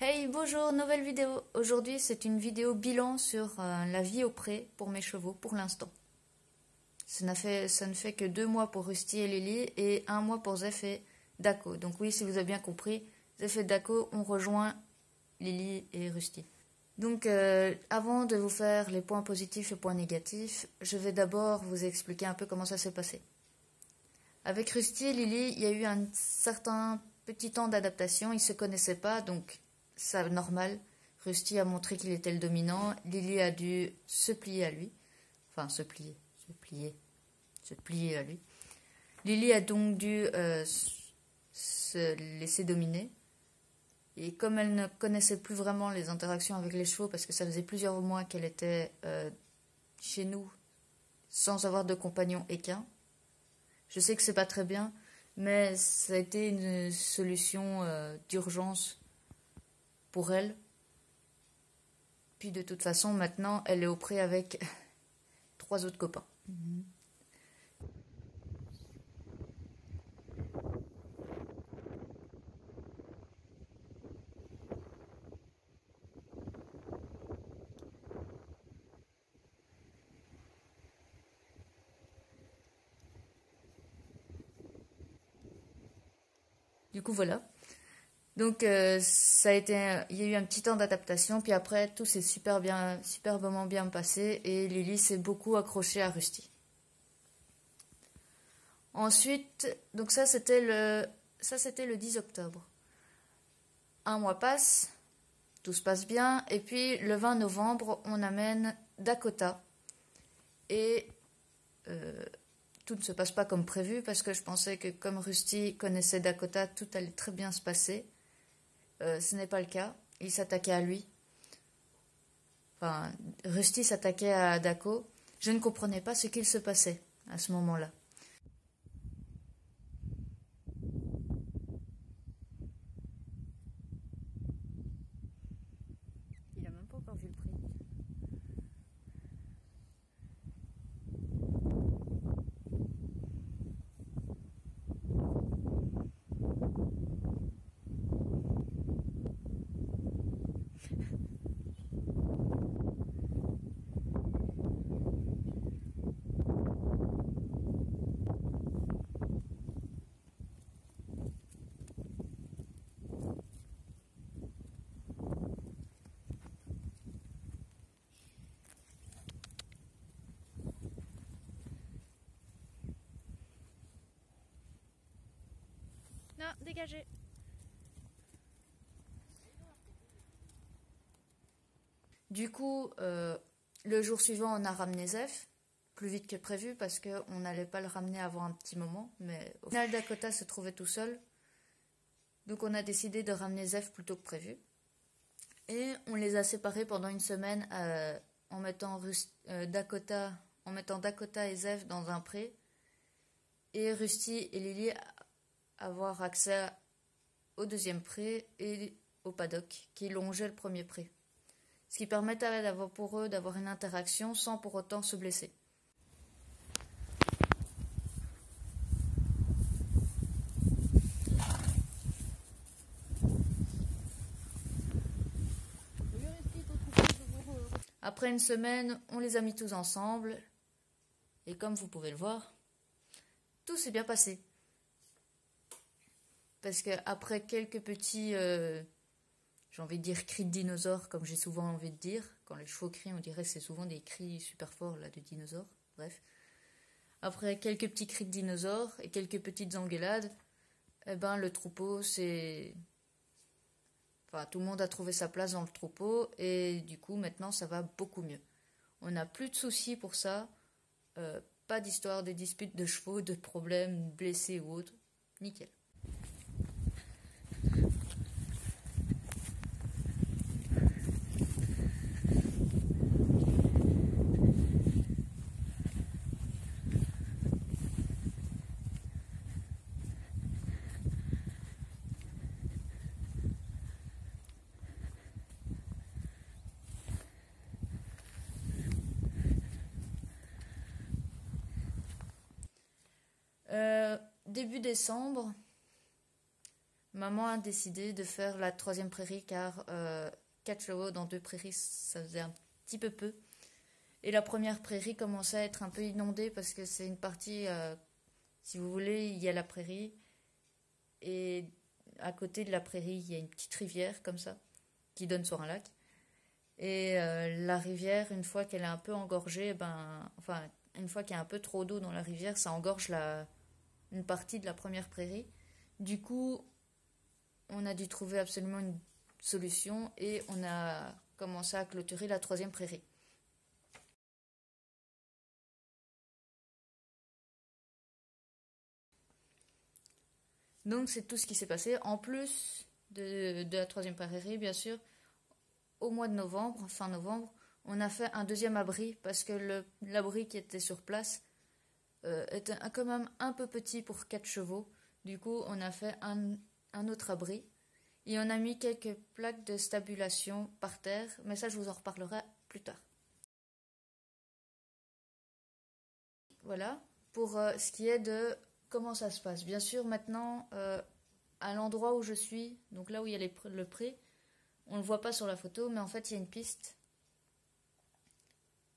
Hey, bonjour, nouvelle vidéo. Aujourd'hui, c'est une vidéo bilan sur la vie au pré pour mes chevaux pour l'instant. Ça ne fait que 2 mois pour Rusty et Lily et 1 mois pour Zeph et Daco. Donc oui, si vous avez bien compris, Zeph et Daco ont rejoint Lily et Rusty. Donc avant de vous faire les points positifs et points négatifs, je vais d'abord vous expliquer un peu comment ça s'est passé. Avec Rusty et Lily, il y a eu un certain petit temps d'adaptation. Ils ne se connaissaient pas, donc c'est normal. Rusty a montré qu'il était le dominant. Lily a dû se plier à lui. Enfin, se plier à lui. Lily a donc dû se laisser dominer. Et comme elle ne connaissait plus vraiment les interactions avec les chevaux, parce que ça faisait plusieurs mois qu'elle était chez nous sans avoir de compagnon équin, je sais que c'est pas très bien, mais ça a été une solution d'urgence pour elle. Puis de toute façon, maintenant, elle est au pré avec 3 autres copains. Du coup, voilà. Donc, il y a eu un petit temps d'adaptation, puis après, tout s'est superbement bien passé, et Lily s'est beaucoup accrochée à Rusty. Ensuite, donc ça c'était le 10 octobre. 1 mois passe, tout se passe bien, et puis le 20 novembre, on amène Dakota, et tout ne se passe pas comme prévu, parce que je pensais que comme Rusty connaissait Dakota, tout allait très bien se passer. Ce n'est pas le cas. Il s'attaquait à lui. Enfin, Rusty s'attaquait à Daco. Je ne comprenais pas ce qu'il se passait à ce moment-là. Il a même pas encore vu le prix. Non, dégagez. Du coup, le jour suivant, on a ramené Zeph, plus vite que prévu, parce qu'on n'allait pas le ramener avant un petit moment, mais au final, Dakota se trouvait tout seul. Donc on a décidé de ramener Zeph plus tôt que prévu. Et on les a séparés pendant une semaine en mettant Dakota et Zeph dans un pré. Et Rusty et Lily avoir accès au deuxième pré et au paddock qui longeait le premier pré. Ce qui permettait pour eux d'avoir une interaction sans pour autant se blesser. Après une semaine, on les a mis tous ensemble. Et comme vous pouvez le voir, tout s'est bien passé. Parce qu'après quelques petits, j'ai envie de dire cris de dinosaures, comme j'ai souvent envie de dire. Quand les chevaux crient, on dirait que c'est souvent des cris super forts là, de dinosaures. Bref. Après quelques petits cris de dinosaures et quelques petites engueulades, eh ben, le troupeau, Enfin, tout le monde a trouvé sa place dans le troupeau et du coup, maintenant, ça va beaucoup mieux. On n'a plus de soucis pour ça. Pas d'histoire de disputes de chevaux, de problèmes, blessés ou autres. Nickel. Début décembre, maman a décidé de faire la troisième prairie car 4 chevaux dans 2 prairies, ça faisait un petit peu. Et la première prairie commençait à être un peu inondée parce que c'est une partie, si vous voulez, il y a la prairie et à côté de la prairie, il y a une petite rivière comme ça qui donne sur un lac. Et la rivière, une fois qu'elle est un peu engorgée, enfin, une fois qu'il y a un peu trop d'eau dans la rivière, ça engorge une partie de la première prairie. Du coup, on a dû trouver absolument une solution et on a commencé à clôturer la troisième prairie. Donc c'est tout ce qui s'est passé. En plus de la troisième prairie, bien sûr, au mois de novembre, fin novembre, on a fait un deuxième abri parce que l'abri qui était sur place était quand même un peu petit pour 4 chevaux. Du coup, on a fait un autre abri et on a mis quelques plaques de stabulation par terre, mais ça je vous en reparlerai plus tard. Voilà, pour ce qui est de comment ça se passe. Bien sûr, maintenant, à l'endroit où je suis, donc là où il y a le pré, on ne le voit pas sur la photo, mais en fait, il y a une piste.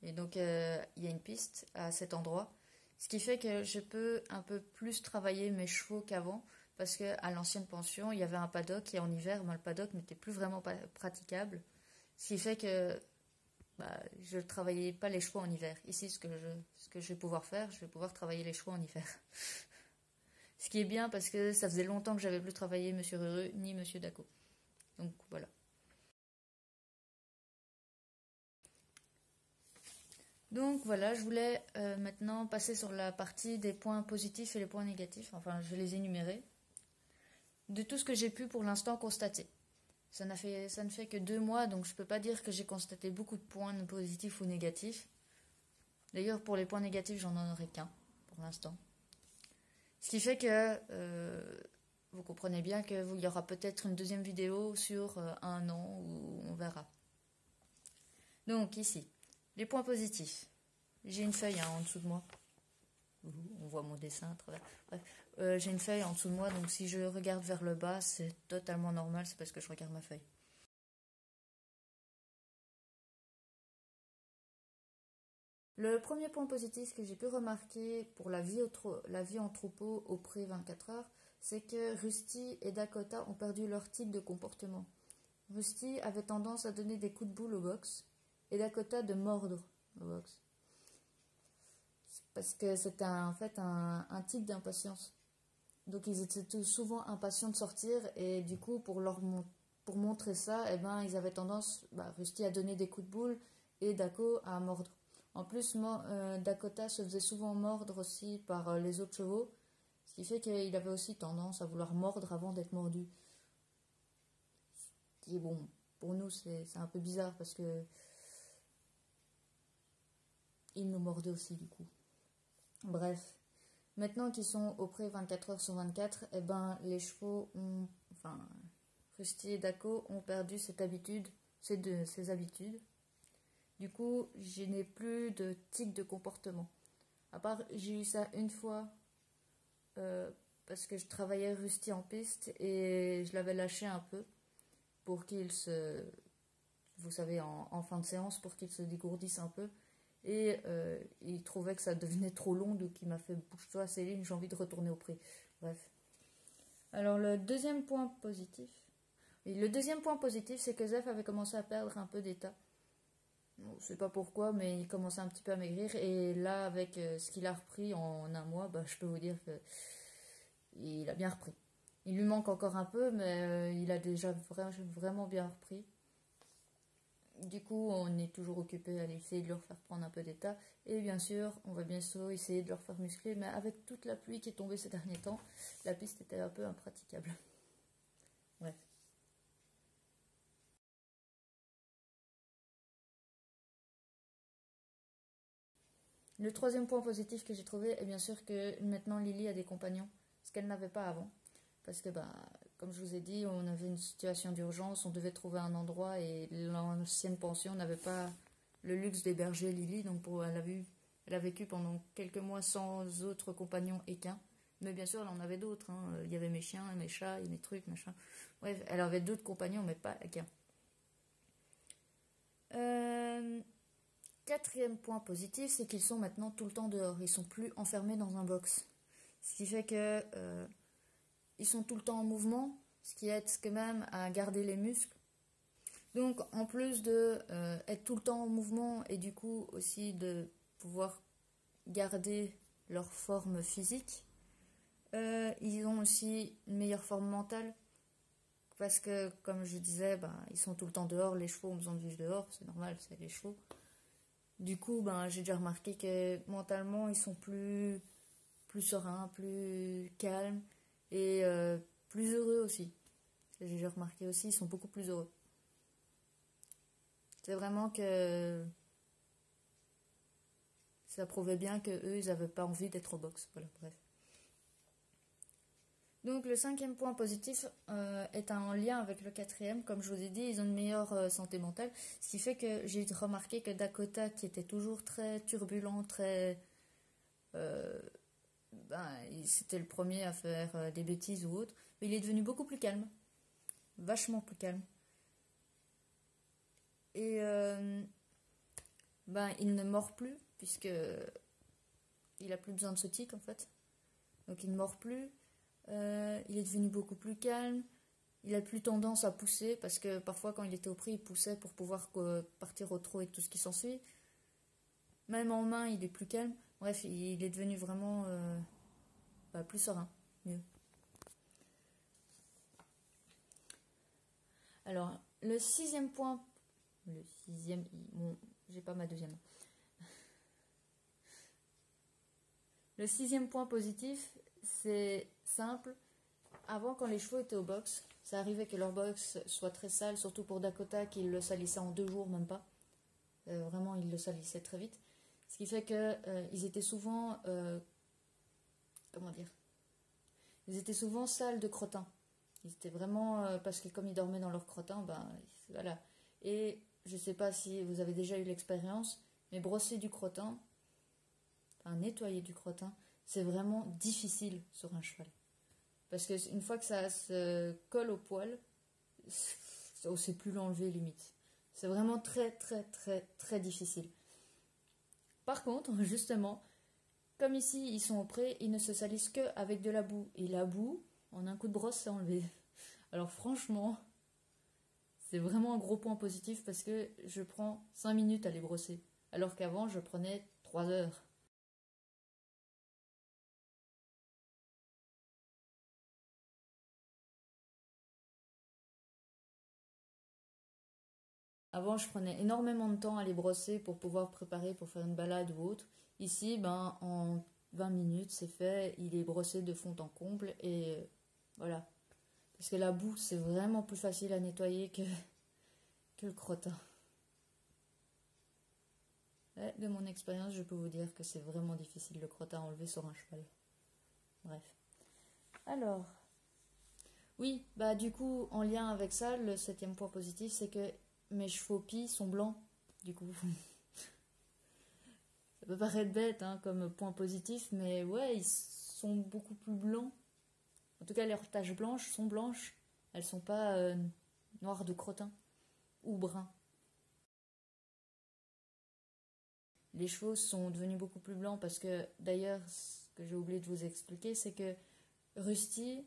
Et donc, il y a une piste à cet endroit. Ce qui fait que je peux un peu plus travailler mes chevaux qu'avant, parce qu'à l'ancienne pension, il y avait un paddock, et en hiver, le paddock n'était plus vraiment praticable. Ce qui fait que je ne travaillais pas les chevaux en hiver. Ici, ce que je vais pouvoir faire, je vais pouvoir travailler les chevaux en hiver. Ce qui est bien parce que ça faisait longtemps que j'avais plus travaillé Monsieur Heureux ni Monsieur Daco. Donc voilà. Donc voilà, je voulais maintenant passer sur la partie des points positifs et les points négatifs. Enfin, je vais les énumérer. De tout ce que j'ai pu pour l'instant constater. Ça ne fait que 2 mois, donc je ne peux pas dire que j'ai constaté beaucoup de points positifs ou négatifs. D'ailleurs, pour les points négatifs, j'en aurai qu'un pour l'instant. Ce qui fait que vous comprenez bien qu'il y aura peut-être une deuxième vidéo sur 1 an où on verra. Donc ici, les points positifs. J'ai une feuille en dessous de moi. On voit mon dessin à travers. Bref, j'ai une feuille en dessous de moi, donc si je regarde vers le bas, c'est totalement normal, c'est parce que je regarde ma feuille. Le premier point positif que j'ai pu remarquer pour la vie en troupeau au pré 24 heures, c'est que Rusty et Dakota ont perdu leur type de comportement. Rusty avait tendance à donner des coups de boule au box et Dakota de mordre au box. Parce que c'était en fait un type d'impatience. Donc ils étaient souvent impatients de sortir et du coup pour montrer ça, ils avaient tendance, Rusty à donner des coups de boule et Dako à mordre. En plus, Dakota se faisait souvent mordre aussi par les autres chevaux, ce qui fait qu'il avait aussi tendance à vouloir mordre avant d'être mordu. Ce qui est bon, pour nous c'est un peu bizarre parce que il nous mordait aussi du coup. Bref, maintenant qu'ils sont au pré 24 heures sur 24, les chevaux Rusty et Dako ont perdu ces habitudes. Du coup, je n'ai plus de tic de comportement. À part, j'ai eu ça une fois parce que je travaillais Rusty en piste et je l'avais lâché un peu pour qu'il se... Vous savez, en fin de séance, pour qu'il se dégourdisse un peu. Et il trouvait que ça devenait trop long, donc il m'a fait « bouge-toi Céline, j'ai envie de retourner au pré ». Bref. Alors le deuxième point positif... Oui, le deuxième point positif, c'est que Zef avait commencé à perdre un peu d'état. Bon, je sais pas pourquoi, mais il commençait un petit peu à maigrir. Et là, avec ce qu'il a repris en 1 mois, je peux vous dire qu'il a bien repris. Il lui manque encore un peu, mais il a déjà vraiment bien repris. Du coup, on est toujours occupé à essayer de leur faire prendre un peu d'état. Et bien sûr, on va bien sûr essayer de leur faire muscler. Mais avec toute la pluie qui est tombée ces derniers temps, la piste était un peu impraticable. Bref. Le troisième point positif que j'ai trouvé est bien sûr que maintenant Lily a des compagnons, ce qu'elle n'avait pas avant. Parce que, comme je vous ai dit, on avait une situation d'urgence, on devait trouver un endroit et l'ancienne pension n'avait pas le luxe d'héberger Lily. Donc elle a vécu pendant quelques mois sans autres compagnons équins. Mais bien sûr, elle en avait d'autres. Hein. Il y avait mes chiens, mes chats, mes trucs, machin. Bref, elle avait d'autres compagnons, mais pas qu'un. Quatrième point positif, c'est qu'ils sont maintenant tout le temps dehors. Ils sont plus enfermés dans un box. Ce qui fait que ils sont tout le temps en mouvement, ce qui aide quand même à garder les muscles. Donc, en plus de être tout le temps en mouvement et du coup aussi de pouvoir garder leur forme physique, ils ont aussi une meilleure forme mentale. Parce que, comme je disais, ils sont tout le temps dehors. Les chevaux ont besoin de vivre dehors, c'est normal, c'est les chevaux. Du coup, j'ai déjà remarqué que mentalement, ils sont plus sereins, plus calmes et plus heureux aussi. J'ai déjà remarqué aussi, ils sont beaucoup plus heureux. C'est vraiment que ça prouvait bien qu'eux, ils n'avaient pas envie d'être au box. Voilà, bref. Donc le cinquième point positif est en lien avec le quatrième. Comme je vous ai dit, ils ont une meilleure santé mentale. Ce qui fait que j'ai remarqué que Dakota, qui était toujours très turbulent, très... c'était le premier à faire des bêtises ou autre. Mais il est devenu beaucoup plus calme. Vachement plus calme. Et il ne mord plus, puisque il a plus besoin de ce tic en fait. Donc il ne mord plus. Il est devenu beaucoup plus calme. Il a plus tendance à pousser parce que parfois quand il était au prix, il poussait pour pouvoir partir au trot et tout ce qui s'ensuit. Même en main, il est plus calme. Bref, il est devenu vraiment plus serein, mieux. Alors, le sixième point... Le sixième... Bon, j'ai pas ma deuxième. Le sixième point positif, c'est simple. Avant, quand les chevaux étaient au box, ça arrivait que leur box soit très sale, surtout pour Dakota, qui le salissait en 2 jours, même pas. Vraiment, il le salissait très vite. Ce qui fait qu'ils étaient souvent... comment dire? Ils étaient souvent sales de crottin. Ils étaient vraiment... parce que comme ils dormaient dans leur crottin, voilà. Et je sais pas si vous avez déjà eu l'expérience, mais brosser du crottin, nettoyer du crottin, c'est vraiment difficile sur un cheval. Parce qu'une fois que ça se colle au poil, on ne sait plus l'enlever limite. C'est vraiment très très très très difficile. Par contre, justement, comme ici ils sont au pré, ils ne se salissent qu'avec de la boue. Et la boue, en un coup de brosse, c'est enlevé. Alors franchement, c'est vraiment un gros point positif parce que je prends 5 minutes à les brosser. Alors qu'avant, je prenais 3 heures. Avant, je prenais énormément de temps à les brosser pour pouvoir préparer pour faire une balade ou autre. Ici, en 20 minutes, c'est fait. Il est brossé de fond en comble et voilà. Parce que la boue, c'est vraiment plus facile à nettoyer que le crottin. Ouais, de mon expérience, je peux vous dire que c'est vraiment difficile le crottin à enlever sur un cheval. Bref. Alors, oui, du coup, en lien avec ça, le 7e point positif, c'est que mes chevaux pis sont blancs, du coup. Ça peut paraître bête comme point positif, mais ouais, ils sont beaucoup plus blancs. En tout cas, leurs taches blanches sont blanches. Elles sont pas noires de crottin ou bruns. Les chevaux sont devenus beaucoup plus blancs parce que, d'ailleurs, ce que j'ai oublié de vous expliquer, c'est que Rusty,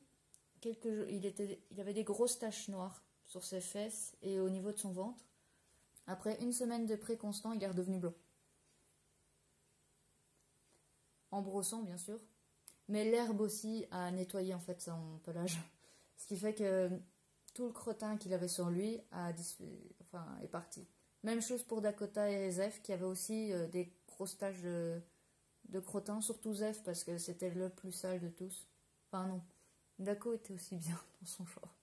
il avait des grosses taches noires sur ses fesses et au niveau de son ventre. Après une semaine de pré constant, il est redevenu blanc. En brossant, bien sûr. Mais l'herbe aussi a nettoyé en fait son pelage. Ce qui fait que tout le crottin qu'il avait sur lui est parti. Même chose pour Dakota et Zef qui avaient aussi des grosses taches de crottin, surtout Zef parce que c'était le plus sale de tous. Enfin non, Dako était aussi bien dans son genre.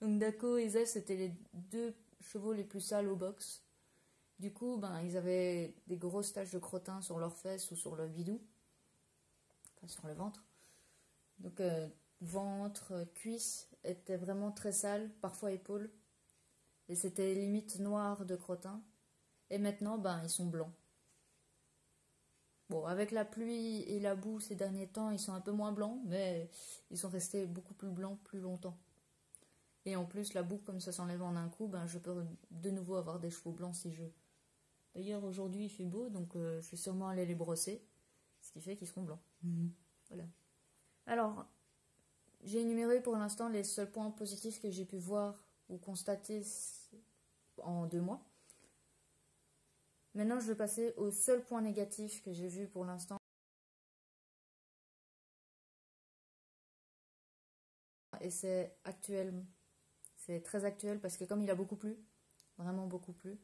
Donc Dako et Zef c'était les 2 chevaux les plus sales au box. Du coup, ils avaient des grosses taches de crottin sur leurs fesses ou sur le bidou. Enfin, sur le ventre. Donc ventre, cuisses étaient vraiment très sales, parfois épaules. Et c'était limite noir de crottin. Et maintenant, ils sont blancs. Bon, avec la pluie et la boue ces derniers temps, ils sont un peu moins blancs, mais ils sont restés beaucoup plus blancs plus longtemps. Et en plus, la boue, comme ça s'enlève en un coup, ben, je peux de nouveau avoir des chevaux blancs si je veux. D'ailleurs, aujourd'hui, il fait beau, donc je vais sûrement aller les brosser, ce qui fait qu'ils seront blancs. Voilà. Alors, j'ai énuméré pour l'instant les seuls points positifs que j'ai pu voir ou constater en 2 mois. Maintenant, je vais passer au seul point négatif que j'ai vu pour l'instant. Et c'est actuel. C'est très actuel parce que comme il a beaucoup plu, vraiment beaucoup plu.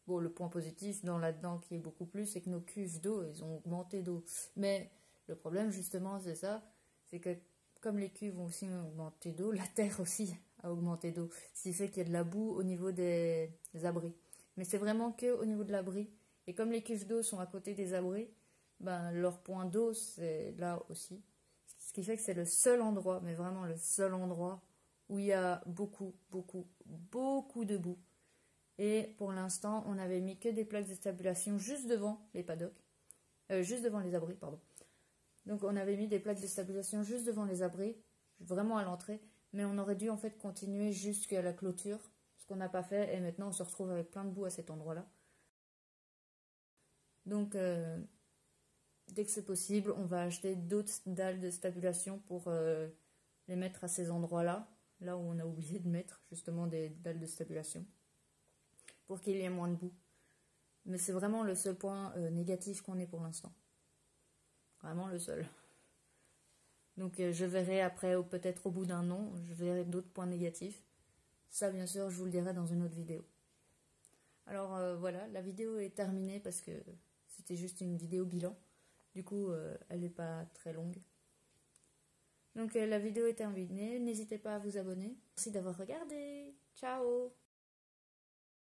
Bon, le point positif là-dedans qui est beaucoup plus, c'est que nos cuves d'eau, ils ont augmenté d'eau. Mais le problème, justement, c'est ça. C'est que comme les cuves ont aussi augmenté d'eau, la terre aussi a augmenté d'eau. Ce qui fait qu'il y a de la boue au niveau des abris. Mais c'est vraiment que au niveau de l'abri. Et comme les cuves d'eau sont à côté des abris, ben, leur point d'eau, c'est là aussi. Ce qui fait que c'est le seul endroit, mais vraiment le seul endroit où il y a beaucoup, beaucoup, beaucoup de boue. Et pour l'instant, on n'avait mis que des plaques de stabilisation juste devant les paddocks. Juste devant les abris, pardon. Donc on avait mis des plaques de stabilisation juste devant les abris, vraiment à l'entrée. Mais on aurait dû en fait continuer jusqu'à la clôture, ce qu'on n'a pas fait. Et maintenant, on se retrouve avec plein de boue à cet endroit-là. Donc, dès que c'est possible, on va acheter d'autres dalles de stabilisation pour les mettre à ces endroits-là. Là où on a oublié de mettre justement des dalles de stabilisation. Pour qu'il y ait moins de boue. Mais c'est vraiment le seul point négatif qu'on ait pour l'instant. Vraiment le seul. Donc je verrai après, ou peut-être au bout d'un an, je verrai d'autres points négatifs. Ça, bien sûr, je vous le dirai dans une autre vidéo. Alors voilà, la vidéo est terminée parce que c'était juste une vidéo bilan. Du coup, elle n'est pas très longue. Donc la vidéo est terminée. N'hésitez pas à vous abonner. Merci d'avoir regardé. Ciao!